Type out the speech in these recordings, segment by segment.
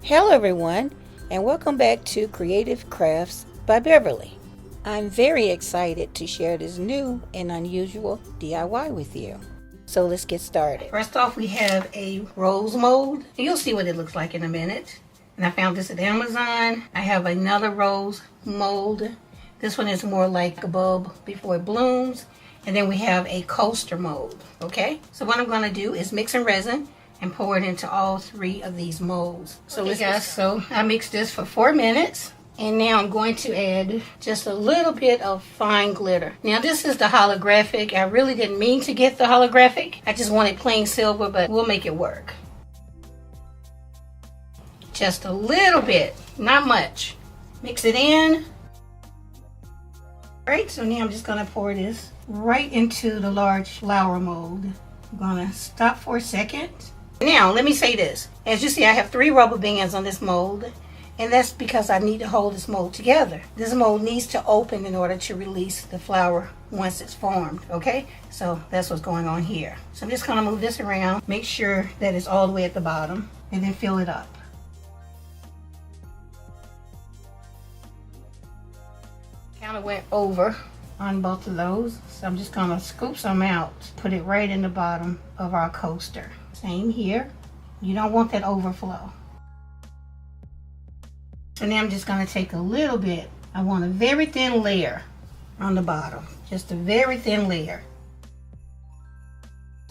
Hello everyone, and welcome back to Creative Crafts by Beverly. I'm very excited to share this new and unusual DIY with you. So let's get started. First off, we have a rose mold. You'll see what it looks like in a minute. And I found this at Amazon. I have another rose mold. This one is more like a bulb before it blooms. And then we have a coaster mold, okay? So what I'm gonna do is mix some resin and pour it into all three of these molds. So okay, guys, so I mixed this for 4 minutes. And now I'm going to add just a little bit of fine glitter. Now this is the holographic. I really didn't mean to get the holographic. I just wanted plain silver, but we'll make it work. Just a little bit, not much. Mix it in. All right, so now I'm just gonna pour this right into the large flower mold. I'm gonna stop for a second. Now, let me say this. As you see, I have 3 rubber bands on this mold, and that's because I need to hold this mold together. This mold needs to open in order to release the flower once it's formed, okay? So that's what's going on here. So I'm just gonna move this around, make sure that it's all the way at the bottom, and then fill it up. Kind of went over on both of those, so I'm just gonna scoop some out, put it right in the bottom of our coaster. Same here. You don't want that overflow. So now I'm just gonna take a little bit. I want a very thin layer on the bottom, just a very thin layer.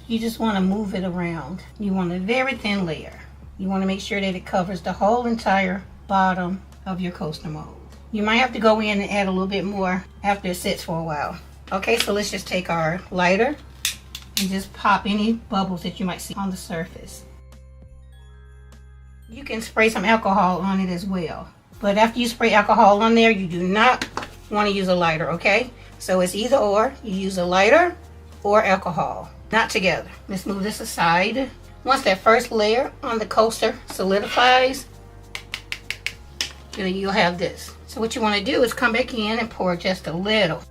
You just want to move it around. You want a very thin layer. You want to make sure that it covers the whole entire bottom of your coaster mold. You might have to go in and add a little bit more after it sits for a while. Okay, so let's just take our lighter and just pop any bubbles that you might see on the surface. You can spray some alcohol on it as well. But after you spray alcohol on there, you do not want to use a lighter, okay? So it's either or. You use a lighter or alcohol, not together. Let's move this aside. Once that first layer on the coaster solidifies, you'll have this. So what you want to do is come back in and pour just a little.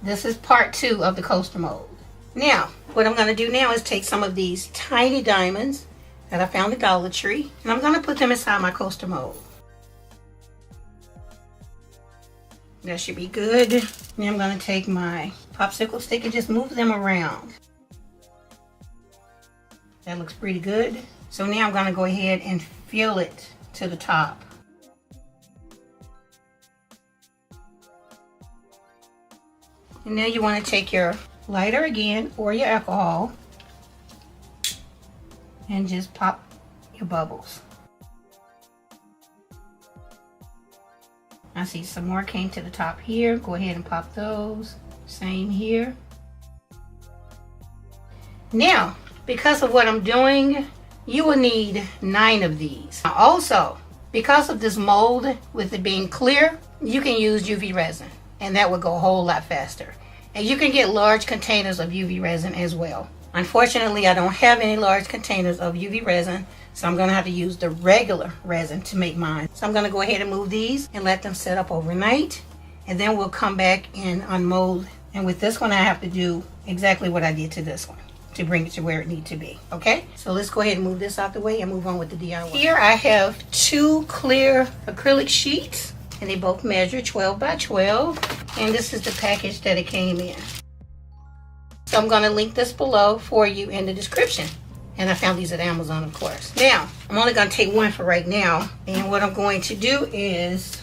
This is part 2 of the coaster mold. Now, what I'm going to do now is take some of these tiny diamonds that I found at Dollar Tree, and I'm going to put them inside my coaster mold. That should be good. Now I'm going to take my popsicle stick and just move them around. That looks pretty good. So now I'm going to go ahead and fill it to the top. And now you want to take your lighter again or your alcohol and just pop your bubbles. I see some more came to the top here. Go ahead and pop those. Same here. Now, because of what I'm doing, you will need 9 of these. Also, because of this mold, with it being clear, you can use UV resin, and that will go a whole lot faster. And you can get large containers of UV resin as well. Unfortunately, I don't have any large containers of UV resin, so I'm going to have to use the regular resin to make mine. So I'm going to go ahead and move these and let them set up overnight, and then we'll come back and unmold. And with this one, I have to do exactly what I did to this one to bring it to where it needs to be. Okay, so let's go ahead and move this out the way and move on with the DIY. Here I have 2 clear acrylic sheets, and they both measure 12 by 12, and this is the package that it came in. So I'm going to link this below for you in the description. And I found these at Amazon, of course. Now, I'm only going to take one for right now. And what I'm going to do is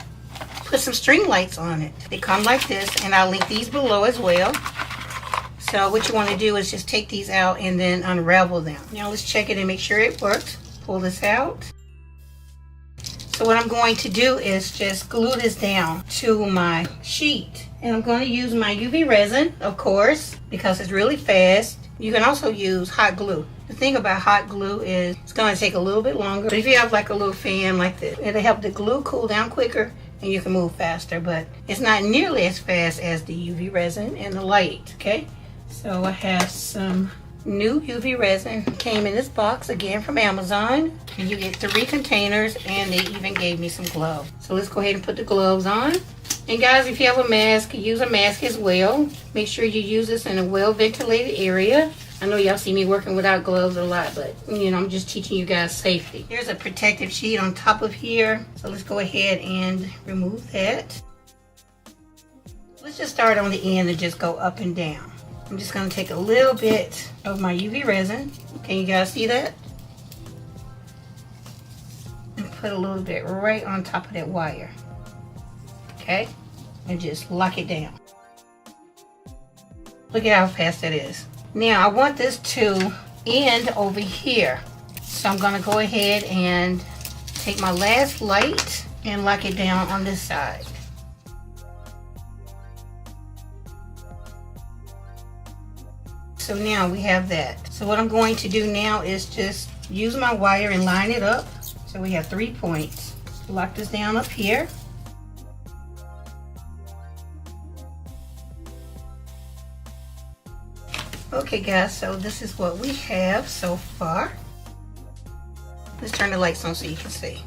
put some string lights on it. They come like this, and I'll link these below as well. So what you want to do is just take these out and then unravel them. Now let's check it and make sure it works. Pull this out. So what I'm going to do is just glue this down to my sheet. And I'm going to use my UV resin, of course, because it's really fast. You can also use hot glue. The thing about hot glue is it's going to take a little bit longer. So if you have like a little fan like this, it'll help the glue cool down quicker and you can move faster, but it's not nearly as fast as the UV resin and the light, okay? So I have some new UV resin. It came in this box again from Amazon, and you get 3 containers, and they even gave me some gloves. So let's go ahead and put the gloves on. And guys, if you have a mask, use a mask as well. Make sure you use this in a well ventilated area. I know y'all see me working without gloves a lot, but you know, I'm just teaching you guys safety. Here's a protective sheet on top of here. So let's go ahead and remove that. Let's just start on the end and just go up and down. I'm just gonna take a little bit of my UV resin. Can you guys see that? And put a little bit right on top of that wire. Okay? And just lock it down. Look at how fast that is. Now I want this to end over here. So I'm gonna go ahead and take my last light and lock it down on this side. So now we have that. So what I'm going to do now is just use my wire and line it up. So we have 3 points. Lock this down up here. Okay guys, so this is what we have so far. Let's turn the lights on so you can see.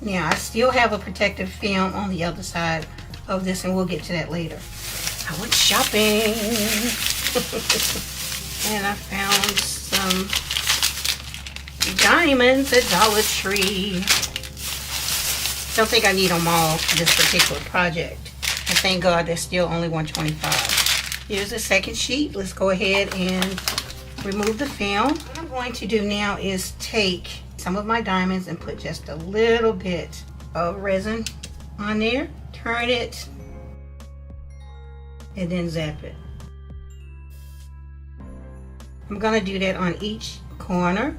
Now I still have a protective film on the other side of this, and we'll get to that later. I went shopping and I found some diamonds at Dollar Tree. Don't think I need them all for this particular project. And thank God they're still only $125. Here's the second sheet. Let's go ahead and remove the film. What I'm going to do now is take some of my diamonds and put just a little bit of resin on there. Turn it and then zap it. I'm gonna do that on each corner.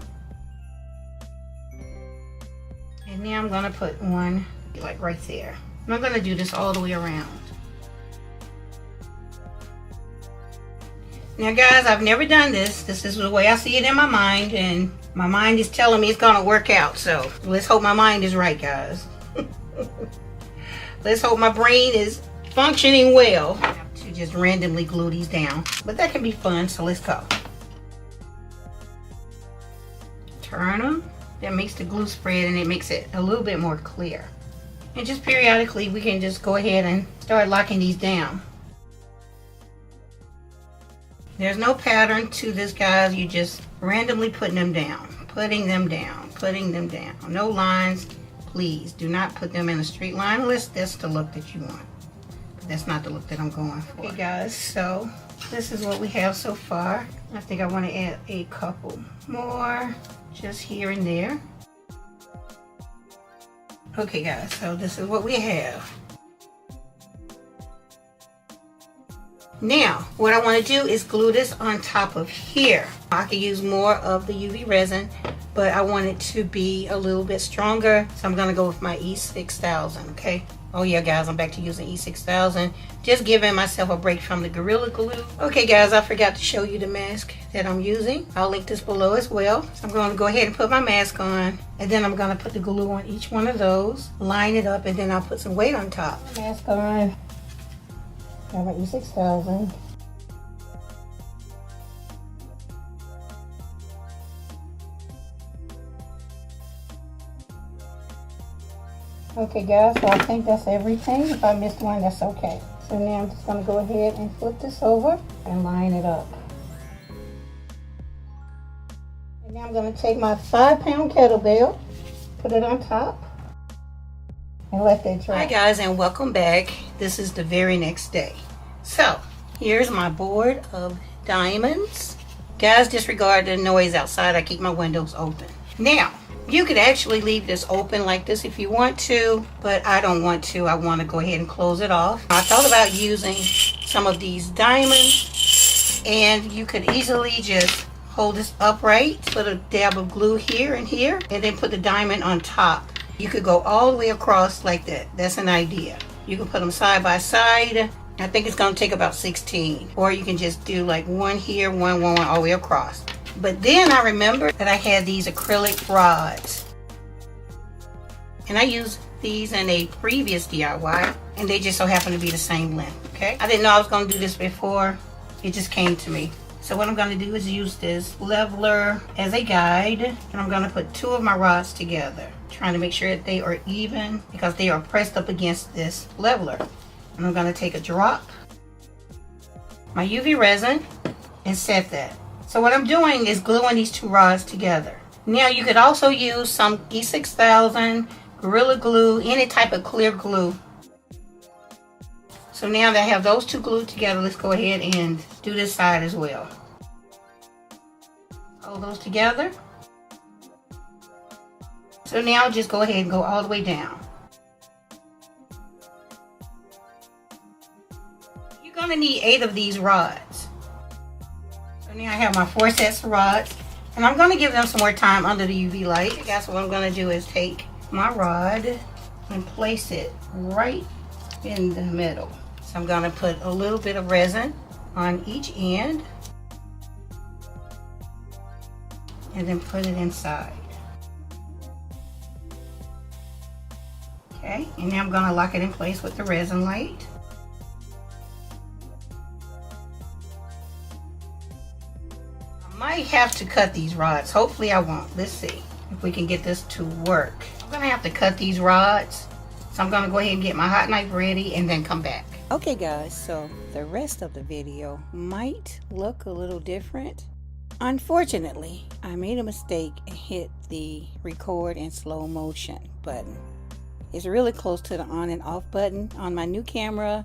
And now I'm gonna put one like right there. And I'm gonna do this all the way around. Now guys, I've never done this. This is the way I see it in my mind, and my mind is telling me it's gonna work out. So let's hope my mind is right, guys. Let's hope my brain is functioning well. To just randomly glue these down, but that can be fun, so let's go. Turn them. That makes the glue spread and it makes it a little bit more clear. And just periodically we can just go ahead and start locking these down. There's no pattern to this, guys. You just randomly putting them down, putting them down, putting them down. No lines. Please do not put them in a straight line unless that's the look that you want. That's not the look that I'm going for. Okay guys, so this is what we have so far. I think I want to add a couple more just here and there. Okay guys, so this is what we have. Now, what I want to do is glue this on top of here. I could use more of the UV resin, but I want it to be a little bit stronger. So I'm going to go with my E6000, okay? Oh yeah guys, I'm back to using E6000. Just giving myself a break from the Gorilla Glue. Okay guys, I forgot to show you the mask that I'm using. I'll link this below as well. So I'm going to go ahead and put my mask on. And then I'm going to put the glue on each one of those. Line it up, and then I'll put some weight on top. Mask on. Got my E6000. Okay guys, so I think that's everything. If I missed one, that's okay. So now I'm just going to go ahead and flip this over and line it up. And now I'm going to take my 5-pound kettlebell, put it on top, and let that dry. Hi guys, and welcome back. This is the very next day. So here's my board of diamonds. Guys, disregard the noise outside. I keep my windows open. Now, you could actually leave this open like this if you want to, but I don't want to. I want to go ahead and close it off. I thought about using some of these diamonds, and you could easily just hold this upright, put a dab of glue here and here, and then put the diamond on top. You could go all the way across like that. That's an idea. You can put them side by side. I think it's going to take about 16. Or you can just do like one here, one all the way across. But then I remember that I had these acrylic rods. And I used these in a previous DIY. And they just so happen to be the same length, okay? I didn't know I was going to do this before. It just came to me. So what I'm going to do is use this leveler as a guide. And I'm going to put 2 of my rods together. Trying to make sure that they are even because they are pressed up against this leveler. And I'm going to take a drop my UV resin and set that. So what I'm doing is gluing these two rods together. Now you could also use some E6000, Gorilla Glue, any type of clear glue. So now that I have those two glued together, let's go ahead and do this side as well. Hold those together. So now just go ahead and go all the way down. You're going to need 8 of these rods. So now I have my 4 sets of rods, and I'm going to give them some more time under the UV light. I guess what I'm going to do is take my rod and place it right in the middle. So I'm going to put a little bit of resin on each end and then put it inside. Okay, and now I'm going to lock it in place with the resin light. I might have to cut these rods. Hopefully I won't. Let's see if we can get this to work. I'm going to have to cut these rods. So I'm going to go ahead and get my hot knife ready and then come back. Okay guys, so the rest of the video might look a little different. Unfortunately, I made a mistake and hit the record in slow motion button. It's really close to the on and off button on my new camera.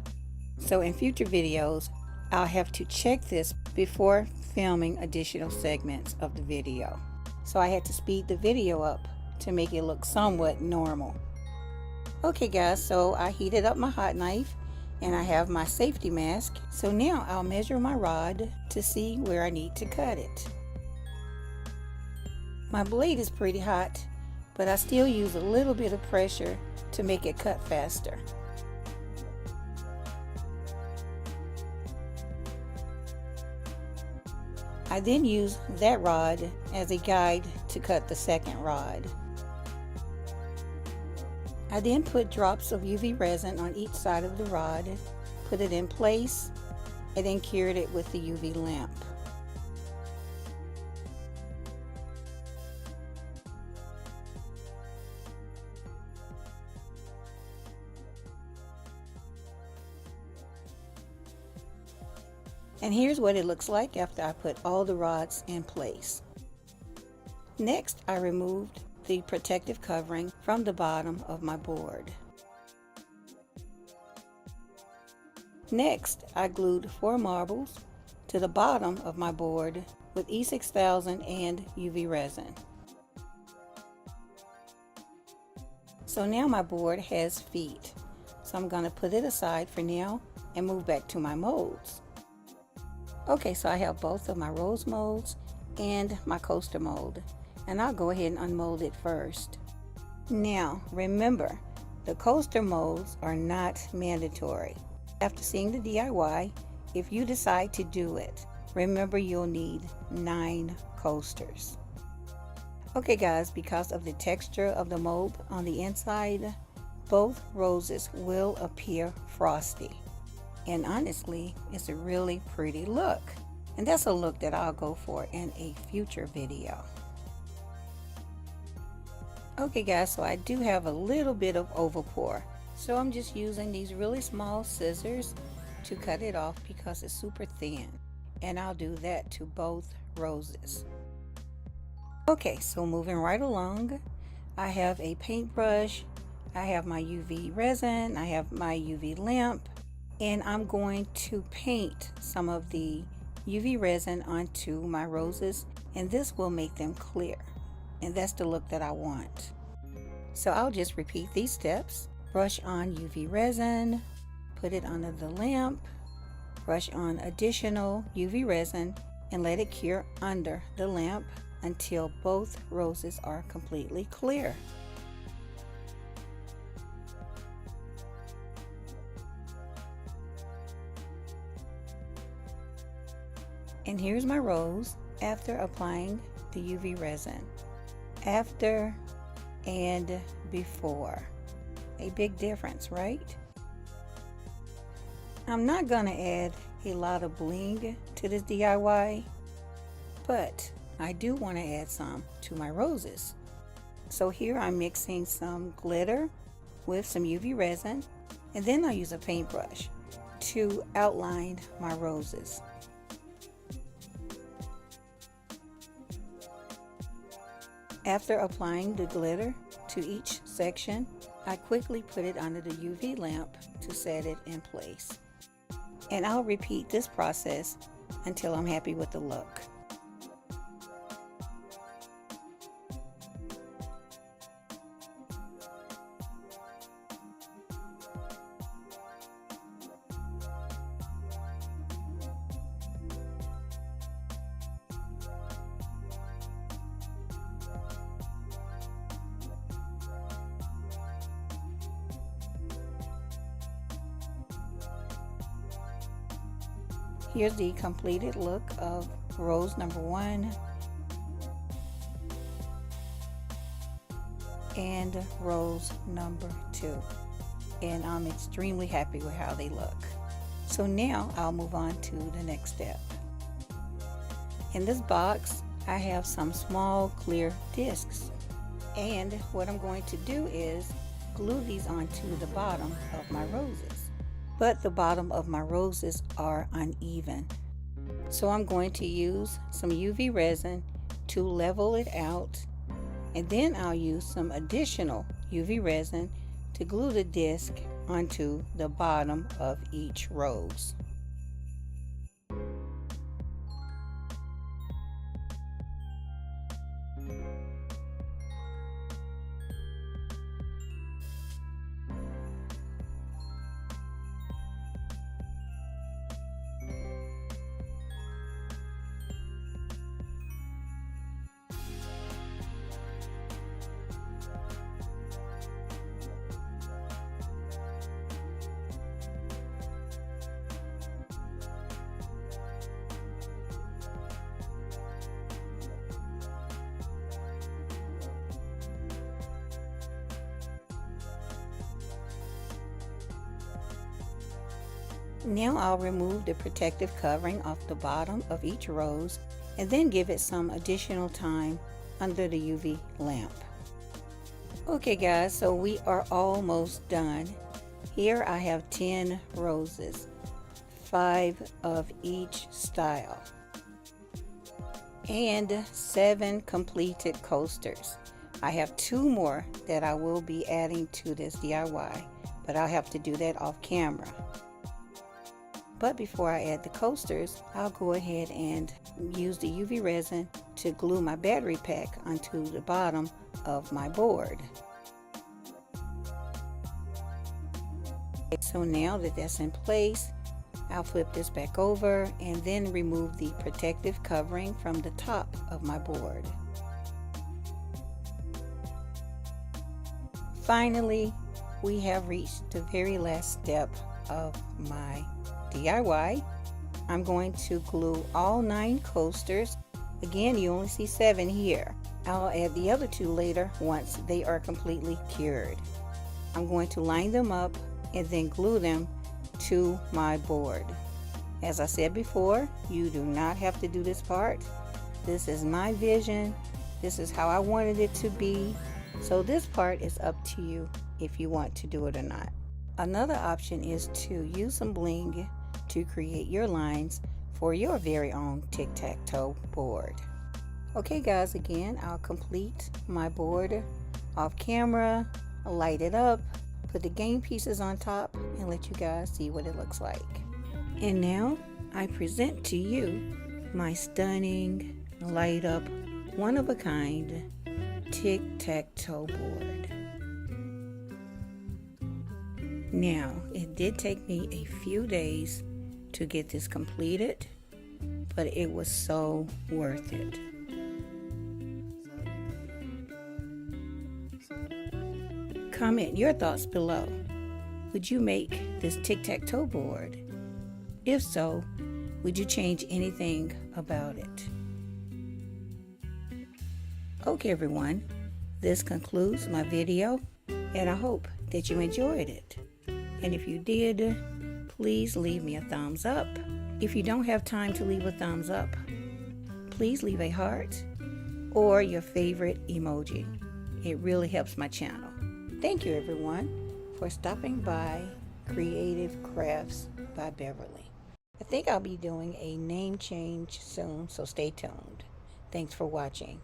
So in future videos, I'll have to check this before filming additional segments of the video. So I had to speed the video up to make it look somewhat normal. Okay guys, so I heated up my hot knife and I have my safety mask. So now I'll measure my rod to see where I need to cut it. My blade is pretty hot, but I still use a little bit of pressure to make it cut faster. I then use that rod as a guide to cut the second rod. I then put drops of UV resin on each side of the rod, put it in place, and then cured it with the UV lamp. And here's what it looks like after I put all the rods in place. Next, I removed the protective covering from the bottom of my board. Next, I glued 4 marbles to the bottom of my board with E6000 and UV resin. So now my board has feet. So I'm going to put it aside for now and move back to my molds. Okay, so I have both of my rose molds and my coaster mold, and I'll go ahead and unmold it first. Now remember, the coaster molds are not mandatory. After seeing the DIY, if you decide to do it, remember you'll need 9 coasters. Okay guys, because of the texture of the mold on the inside, both roses will appear frosty. And honestly, it's a really pretty look. And that's a look that I'll go for in a future video. Okay guys, so I do have a little bit of overpour. So I'm just using these really small scissors to cut it off because it's super thin. And I'll do that to both roses. Okay, so moving right along, I have a paintbrush, I have my UV resin, I have my UV lamp, and I'm going to paint some of the UV resin onto my roses, and this will make them clear, and that's the look that I want. So I'll just repeat these steps. Brush on UV resin, put it under the lamp, brush on additional UV resin, and let it cure under the lamp until both roses are completely clear. And here's my rose after applying the UV resin. After and before. A big difference, right? I'm not gonna add a lot of bling to this DIY, but I do want to add some to my roses. So here I'm mixing some glitter with some UV resin, and then I'll use a paintbrush to outline my roses. After applying the glitter to each section, I quickly put it under the UV lamp to set it in place. And I'll repeat this process until I'm happy with the look. Here's the completed look of rose number 1 and rose number 2. And I'm extremely happy with how they look. So now I'll move on to the next step. In this box, I have some small clear discs. And what I'm going to do is glue these onto the bottom of my roses. But the bottom of my roses are uneven. So I'm going to use some UV resin to level it out, and then I'll use some additional UV resin to glue the disc onto the bottom of each rose. Now I'll remove the protective covering off the bottom of each rose and then give it some additional time under the UV lamp. Okay guys, so we are almost done. Here I have 10 roses, 5 of each style, and 7 completed coasters. I have 2 more that I will be adding to this DIY, but I'll have to do that off camera. But before I add the coasters, I'll go ahead and use the UV resin to glue my battery pack onto the bottom of my board. So now that that's in place, I'll flip this back over and then remove the protective covering from the top of my board. Finally, we have reached the very last step of my DIY. I'm going to glue all 9 coasters. Again, you only see 7 here. I'll add the other 2 later once they are completely cured. I'm going to line them up and then glue them to my board. As I said before, you do not have to do this part. This is my vision. This is how I wanted it to be. So this part is up to you if you want to do it or not. Another option is to use some bling to create your lines for your very own tic-tac-toe board. Okay guys, again, I'll complete my board off camera, light it up, put the game pieces on top, and let you guys see what it looks like. And now I present to you my stunning, light up, one-of-a-kind tic-tac-toe board. Now, it did take me a few days to get this completed, but it was so worth it. Comment your thoughts below. Would you make this tic-tac-toe board? If so, would you change anything about it? Okay everyone, this concludes my video, and I hope that you enjoyed it. And if you did, please leave me a thumbs up. If you don't have time to leave a thumbs up, please leave a heart or your favorite emoji. It really helps my channel. Thank you everyone for stopping by Creative Crafts by Beverly. I think I'll be doing a name change soon, so stay tuned. Thanks for watching.